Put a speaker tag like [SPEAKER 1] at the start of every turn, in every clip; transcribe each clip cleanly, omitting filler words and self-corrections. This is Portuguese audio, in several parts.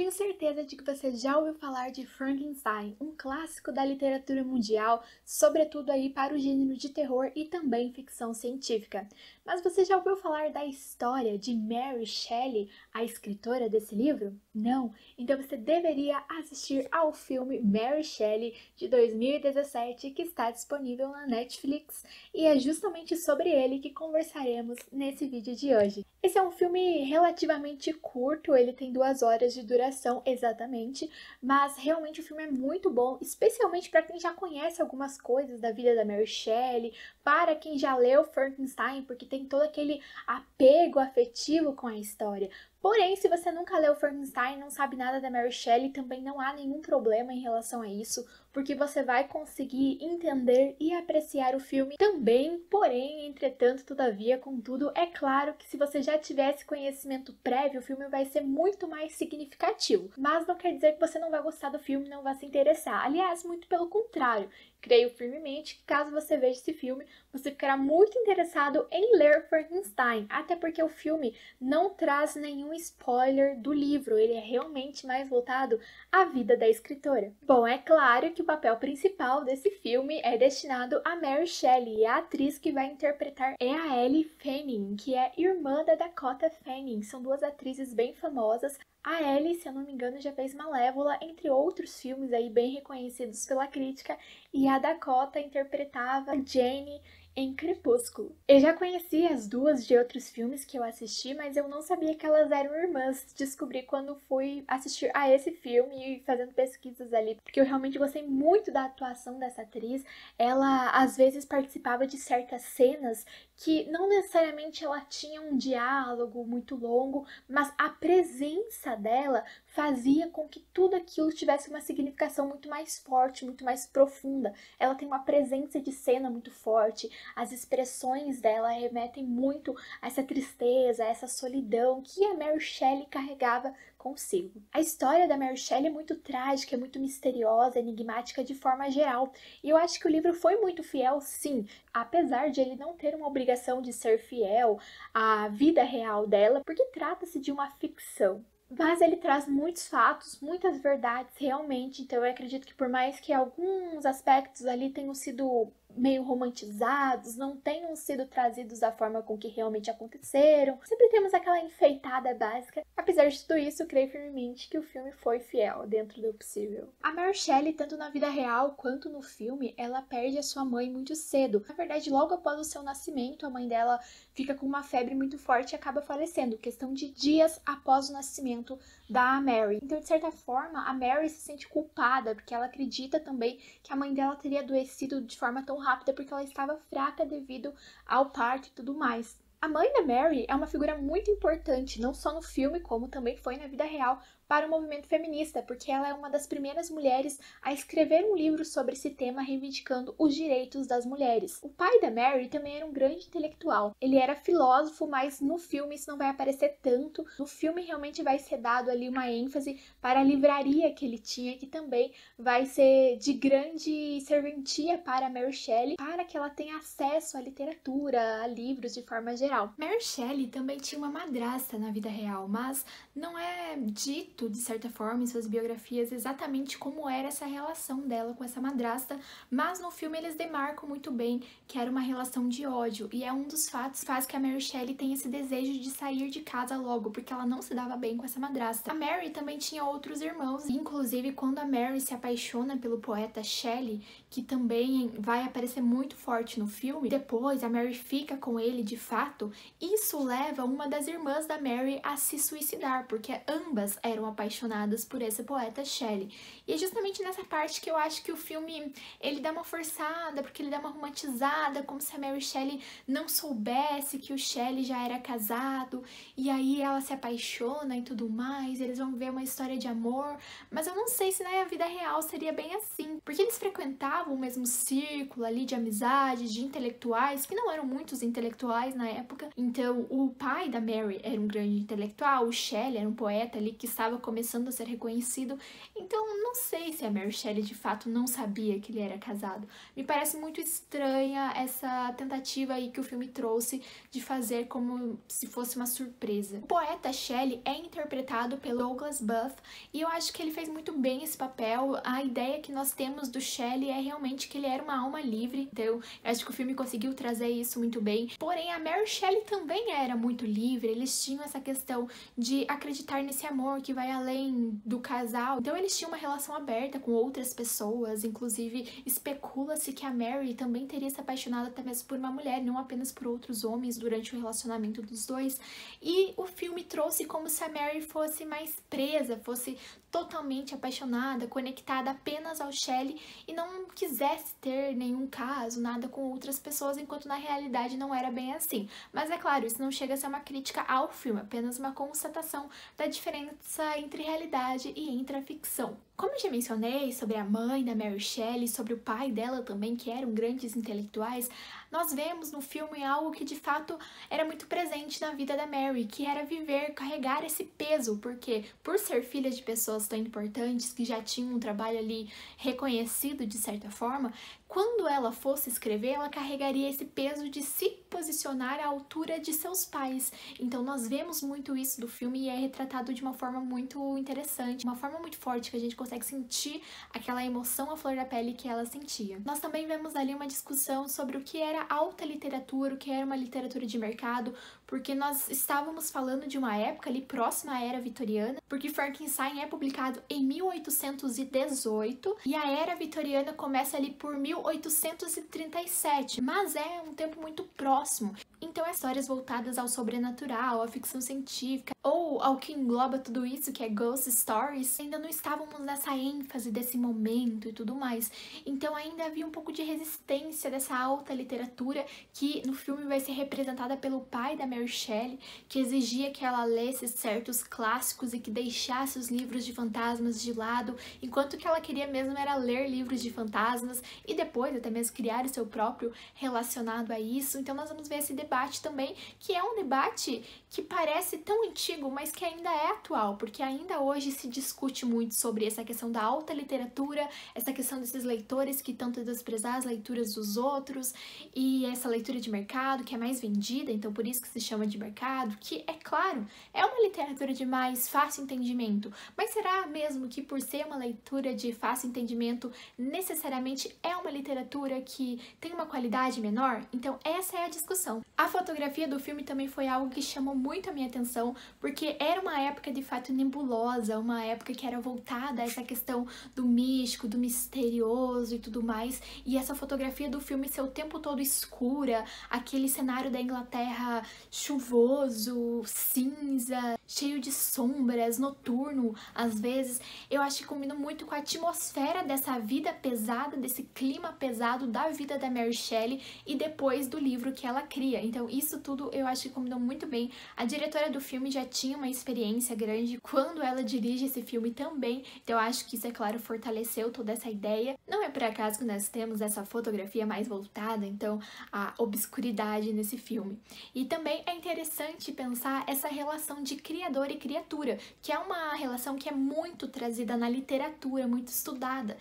[SPEAKER 1] tenho certeza de que você já ouviu falar de Frankenstein, um clássico da literatura mundial, sobretudo aí para o gênero de terror e também ficção científica. Mas você já ouviu falar da história de Mary Shelley, a escritora desse livro? Não? Então você deveria assistir ao filme Mary Shelley de 2017, que está disponível na Netflix, e é justamente sobre ele que conversaremos nesse vídeo de hoje. Esse é um filme relativamente curto, ele tem 2 horas de duração exatamente, mas realmente o filme é muito bom, especialmente para quem já conhece algumas coisas da vida da Mary Shelley, para quem já leu Frankenstein, porque tem todo aquele apego afetivo com a história. Porém, se você nunca leu Frankenstein e não sabe nada da Mary Shelley, também não há nenhum problema em relação a isso, porque você vai conseguir entender e apreciar o filme também. Porém, entretanto, todavia, contudo, é claro que se você já tivesse conhecimento prévio, o filme vai ser muito mais significativo. Mas não quer dizer que você não vai gostar do filme, não vai se interessar. Aliás, muito pelo contrário. Creio firmemente que caso você veja esse filme, você ficará muito interessado em ler Frankenstein, até porque o filme não traz nenhum spoiler do livro, ele é realmente mais voltado à vida da escritora. Bom, é claro que o papel principal desse filme é destinado a Mary Shelley, e a atriz que vai interpretar é a Ellie Fanning, que é irmã da Dakota Fanning. São 2 atrizes bem famosas. A Ellie, se eu não me engano, já fez Malévola, entre outros filmes aí bem reconhecidos pela crítica, e a Dakota interpretava Jane em Crepúsculo. Eu já conhecia as duas de outros filmes que eu assisti, mas eu não sabia que elas eram irmãs. Descobri quando fui assistir a esse filme e fazendo pesquisas ali, porque eu realmente gostei muito da atuação dessa atriz. Ela, às vezes, participava de certas cenas que não necessariamente ela tinha um diálogo muito longo, mas a presença dela fazia com que tudo aquilo tivesse uma significação muito mais forte, muito mais profunda. Ela tem uma presença de cena muito forte, as expressões dela remetem muito a essa tristeza, a essa solidão que a Mary Shelley carregava consigo. A história da Mary Shelley é muito trágica, é muito misteriosa, enigmática de forma geral, e eu acho que o livro foi muito fiel, sim, apesar de ele não ter uma obrigação de ser fiel à vida real dela, porque trata-se de uma ficção. Mas ele traz muitos fatos, muitas verdades realmente, então eu acredito que por mais que alguns aspectos ali tenham sido meio romantizados, não tenham sido trazidos da forma com que realmente aconteceram, sempre temos aquela enfeitada básica. Apesar de tudo isso, eu creio firmemente que o filme foi fiel dentro do possível. A Mary Shelley, tanto na vida real quanto no filme, ela perde a sua mãe muito cedo. Na verdade, logo após o seu nascimento, a mãe dela fica com uma febre muito forte e acaba falecendo, questão de dias após o nascimento da Mary. Então, de certa forma, a Mary se sente culpada, porque ela acredita também que a mãe dela teria adoecido de forma tão rápida porque ela estava fraca devido ao parto e tudo mais. A mãe da Mary é uma figura muito importante, não só no filme, como também foi na vida real, para o movimento feminista, porque ela é uma das primeiras mulheres a escrever um livro sobre esse tema reivindicando os direitos das mulheres. O pai da Mary também era um grande intelectual. Ele era filósofo, mas no filme isso não vai aparecer tanto. No filme realmente vai ser dado ali uma ênfase para a livraria que ele tinha, que também vai ser de grande serventia para a Mary Shelley, para que ela tenha acesso à literatura, a livros de forma geral. Mary Shelley também tinha uma madrasta na vida real, mas não é dito, de certa forma, em suas biografias exatamente como era essa relação dela com essa madrasta, mas no filme eles demarcam muito bem que era uma relação de ódio, e é um dos fatos que faz que a Mary Shelley tenha esse desejo de sair de casa logo, porque ela não se dava bem com essa madrasta. A Mary também tinha outros irmãos, inclusive quando a Mary se apaixona pelo poeta Shelley, que também vai aparecer muito forte no filme, depois a Mary fica com ele de fato, isso leva uma das irmãs da Mary a se suicidar, porque ambas eram apaixonadas por esse poeta Shelley. E é justamente nessa parte que eu acho que o filme ele dá uma forçada, porque ele dá uma romantizada, como se a Mary Shelley não soubesse que o Shelley já era casado, e aí ela se apaixona e tudo mais, eles vão ver uma história de amor, mas eu não sei se na vida real seria bem assim, porque eles frequentavam o mesmo círculo ali de amizade, de intelectuais, que não eram muitos intelectuais na época, época. Então, o pai da Mary era um grande intelectual, o Shelley era um poeta ali que estava começando a ser reconhecido. Então, não sei se a Mary Shelley de fato não sabia que ele era casado. Me parece muito estranha essa tentativa aí que o filme trouxe de fazer como se fosse uma surpresa. O poeta Shelley é interpretado pelo Douglas Buff e eu acho que ele fez muito bem esse papel. A ideia que nós temos do Shelley é realmente que ele era uma alma livre, então eu acho que o filme conseguiu trazer isso muito bem. Porém, a Mary Shelley também era muito livre, eles tinham essa questão de acreditar nesse amor que vai além do casal. Então eles tinham uma relação aberta com outras pessoas, inclusive especula-se que a Mary também teria se apaixonado até mesmo por uma mulher, não apenas por outros homens durante o relacionamento dos dois. E o filme trouxe como se a Mary fosse mais presa, fosse totalmente apaixonada, conectada apenas ao Shelley e não quisesse ter nenhum caso, nada com outras pessoas, enquanto na realidade não era bem assim. Mas é claro, isso não chega a ser uma crítica ao filme, apenas uma constatação da diferença entre realidade e entre a ficção. Como eu já mencionei sobre a mãe da Mary Shelley, sobre o pai dela também, que eram grandes intelectuais, nós vemos no filme algo que de fato era muito presente na vida da Mary, que era viver, carregar esse peso, porque por ser filha de pessoas tão importantes, que já tinham um trabalho ali reconhecido de certa forma, quando ela fosse escrever, ela carregaria esse peso de se posicionar à altura de seus pais. Então nós vemos muito isso do filme e é retratado de uma forma muito interessante, uma forma muito forte que a gente consegue sentir aquela emoção à flor da pele que ela sentia. Nós também vemos ali uma discussão sobre o que era alta literatura, o que era uma literatura de mercado, porque nós estávamos falando de uma época ali próxima à era vitoriana, porque Frankenstein é publicado em 1818 e a era vitoriana começa ali por 1837, mas é um tempo muito próximo. Então, histórias voltadas ao sobrenatural, à ficção científica, ou ao que engloba tudo isso, que é ghost stories, ainda não estávamos nessa ênfase desse momento e tudo mais. Então, ainda havia um pouco de resistência dessa alta literatura, que no filme vai ser representada pelo pai da Mary Shelley, que exigia que ela lesse certos clássicos e que deixasse os livros de fantasmas de lado, enquanto que ela queria mesmo era ler livros de fantasmas e depois até mesmo criar o seu próprio relacionado a isso. Então, nós vamos ver esse debate também, que é um debate que parece tão antigo, mas que ainda é atual, porque ainda hoje se discute muito sobre essa questão da alta literatura, essa questão desses leitores que tentam desprezar as leituras dos outros, e essa leitura de mercado que é mais vendida, então por isso que se chama de mercado, que é claro, é uma literatura de mais fácil entendimento, mas será mesmo que por ser uma leitura de fácil entendimento, necessariamente é uma literatura que tem uma qualidade menor? Então essa é a discussão. A fotografia do filme também foi algo que chamou muito a minha atenção, porque era uma época de fato nebulosa, uma época que era voltada a essa questão do místico, do misterioso e tudo mais, e essa fotografia do filme ser o tempo todo escura, aquele cenário da Inglaterra chuvoso, cinza, cheio de sombras, noturno, às vezes, eu acho que combina muito com a atmosfera dessa vida pesada, desse clima pesado da vida da Mary Shelley e depois do livro que ela cria. Então isso tudo eu acho que combinou muito bem. A diretora do filme já tinha uma experiência grande quando ela dirige esse filme também, então eu acho que isso, é claro, fortaleceu toda essa ideia. Não é por acaso que nós temos essa fotografia mais voltada, então, à obscuridade nesse filme. E também é interessante pensar essa relação de criador e criatura, que é uma relação que é muito trazida na literatura, muito estudada.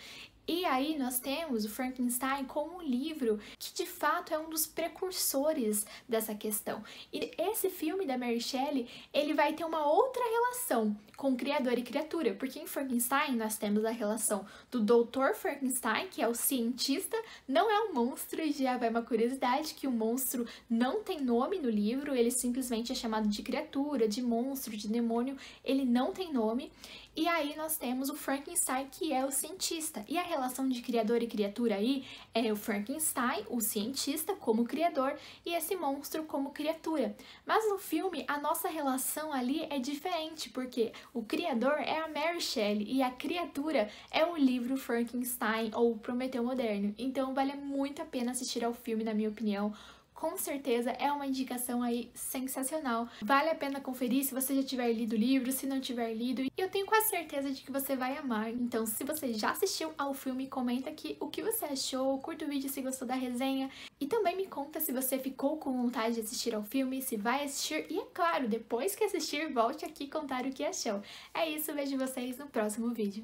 [SPEAKER 1] E aí nós temos o Frankenstein como um livro que de fato é um dos precursores dessa questão. E esse filme da Mary Shelley, ele vai ter uma outra relação com criador e criatura, porque em Frankenstein nós temos a relação do Dr. Frankenstein, que é o cientista, não é um monstro, e já vai uma curiosidade que o monstro não tem nome no livro, ele simplesmente é chamado de criatura, de monstro, de demônio, ele não tem nome. E aí nós temos o Frankenstein, que é o cientista. E a relação de criador e criatura aí é o Frankenstein, o cientista, como criador, e esse monstro como criatura. Mas no filme, a nossa relação ali é diferente, porque o criador é a Mary Shelley e a criatura é o livro Frankenstein ou Prometeu Moderno. Então vale muito a pena assistir ao filme, na minha opinião. com certeza é uma indicação aí sensacional. Vale a pena conferir se você já tiver lido o livro, se não tiver lido, e eu tenho quase certeza de que você vai amar. Então, se você já assistiu ao filme, comenta aqui o que você achou, curta o vídeo se gostou da resenha, e também me conta se você ficou com vontade de assistir ao filme, se vai assistir, e é claro, depois que assistir, volte aqui contar o que achou. É isso, vejo vocês no próximo vídeo.